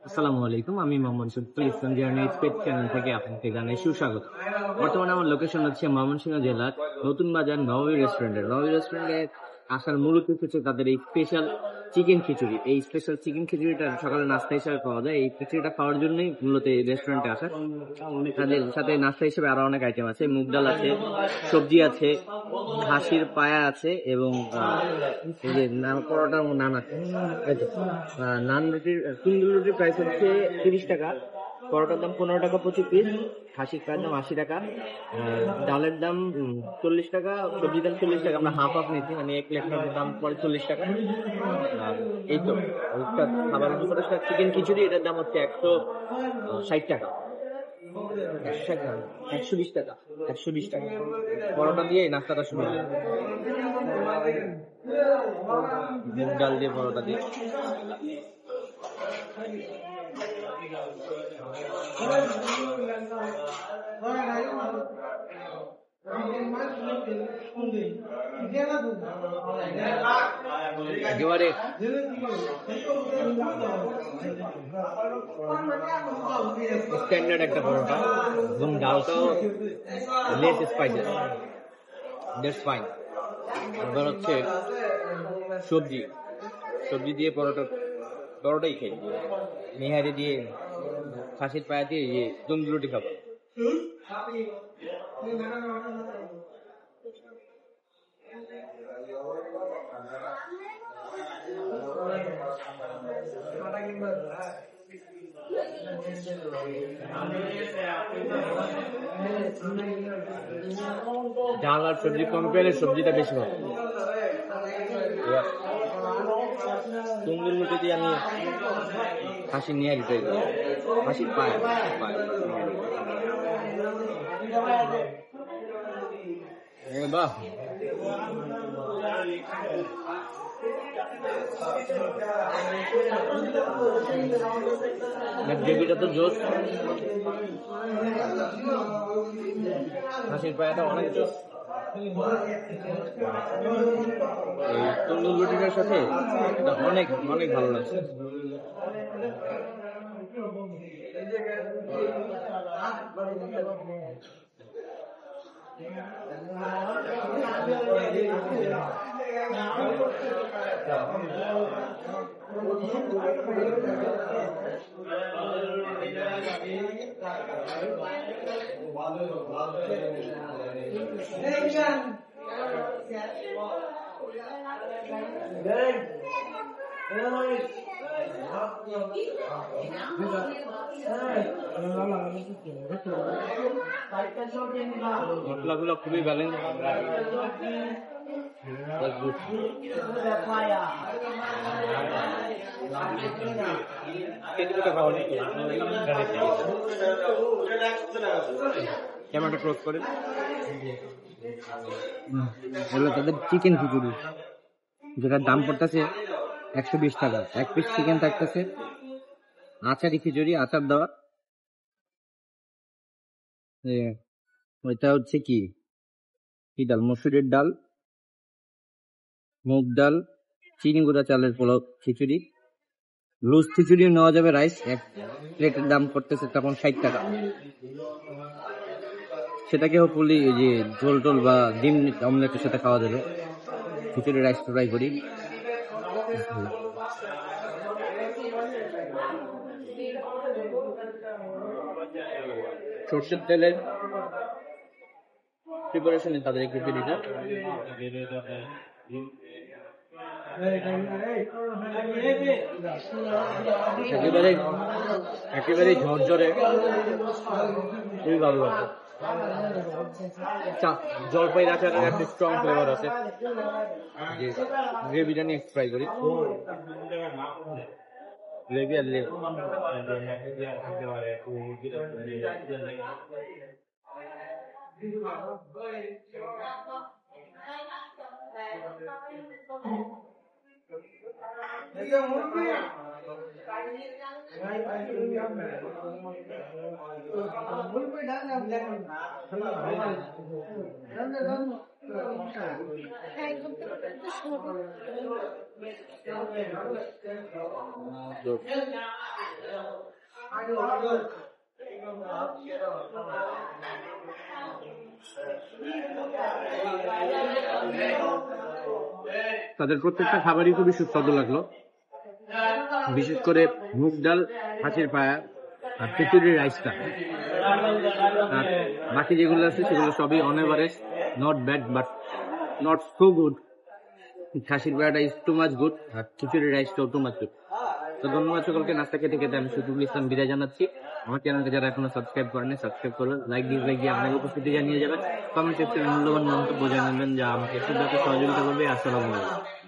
আসসালামু আলাইকুম, আমি Mohammad Shafiqul Islam journey space channel থেকে আপনাকে জানাই সুস্বাগত। বর্তমানে আমার লোকেশন হচ্ছে ময়মনসিংহ জেলার নতুন বাজার নববী রেস্টুরেন্টে আসার মূল উদ্দেশ্য হচ্ছে তাদের এই স্পেশাল চিকেন খিচুড়ি। এই স্পেশাল চিকেন খিচুড়িটা সকালে নাস্তা হিসেবে পাওয়া যায়। এই খিচুড়িটা খাওয়ার জন্যই মূলত এই রেস্টুরেন্টে আসা। তাদের সাথে নাস্তা হিসেবে আরো অনেক আইটেম আছে, মুগ ডাল আছে, সবজি আছে, খাসির পায়া আছে এবং এই যে নান পরোটা এবং নান আছে। নান রুটির তন্দুরি রুটির প্রাইস হচ্ছে 30 টাকা, পরোটার দাম 15 টাকা প্রতি পিস, খাসির পায়ের দাম 80 টাকা, ডালের দাম 40 টাকা, সবজির দাম 40 টাকা। আমরা হাফ হাফ নিচ্ছি, মানে এক প্লেটের দাম পড়ে 40 টাকা। এই তো খাবার চিকেন খিচুড়ি, এটার দাম হচ্ছে 160 টাকা, 120 টাকা, 120 টাকা। পরোটা দিয়ে নাস্তাটা শুরু, মুগ ডাল দিয়ে পরোটা দিয়ে। একেবারে স্ট্যান্ডার্ড একটা পরোটা এবং ডালটাও লেস স্পাইসি, দ্যাটস ফাইন। এবার হচ্ছে সবজি দিয়ে পরোটাই খাই, নিহারি দিয়ে, খাসির পায়া দিয়ে তন্দুরি রুটি খাবো। ডাল আর সবজি কম পেলে সবজিটা বেশি ভালো। তন্দুরি রুটি দিয়ে আমি খাসির নিহারি ট্রাই করি, খাসির পায়া। বাহ, গ্রেভিটা তো জোস, খাসির পায়াটা অনেক জোস। তন্দুরি রুটিটার সাথে এটা অনেক অনেক ভালো লাগছে। মশলাগুলো খুবই ব্যালেন্স, ক্যামেরাটা ক্লোজ করে। এগুলো তাদের চিকেন খিচুড়ি, যেটার দাম পড়তেছে 120 টাকা। এক পিস চিকেন থাকতেছে, আচারি খিচুড়ি, আচার দেওয়া। ওইটা হচ্ছে কি ডাল, মসুরের ডাল, মুগ ডাল, চিনি গুঁড়া চালের পোলাও খিচুড়ি। লুজ খিচুড়ি নেওয়া যাবে রাইস, এক প্লেটের দাম করতেছে তখন 60 টাকা। সেটাকে হোপফুলি যে ঝোল টোল বা ডিম অমলেটের সাথে খাওয়া যাবে। খিচুড়ি রাইস ট্রাই করি। সর্ষের তেলের প্রিপারেশনে তাদের এই খিচুড়িটা। একেবারে একেবারে ঝরঝরে, খুবই ভালো লাগে। জলপাই আচারের একটা স্ট্রং ফ্লেভার আছে। যে গ্রেভিটা নিয়ে ট্রাই করি, গ্রেভি আর লেগ। তাদের প্রত্যেকটা খাবারই খুবই সুস্বাদু লাগলো, বিশেষ করে মুগ ডাল, হাঁসের পায়া আর খিচুড়ির রাইসটা। আর বাকি যেগুলো আছে সেগুলো সবই on average, not bad but not so good. খাসির পায়াটা ইজ টু মাচ গুড, আর খিচুড়ির রাইসটাও টু মাচ গুড। তো ধন্যবাদ সকলকে। নাস্তা খেতে খেতে আমি শফিকুল ইসলাম বিদায় জানাচ্ছি। আমার চ্যানেলকে যারা এখনো সাবস্ক্রাইব করেনি সাবস্ক্রাইব করবেন, লাইক দিয়ে আপনার উপস্থিতি জানিয়ে যাবেন, কমেন্ট সেকশনে মূল্যবান মন্তব্য জানাবেন যা আমাকে খুব সহযোগিতা করবে। আসসালামু আলাইকুম।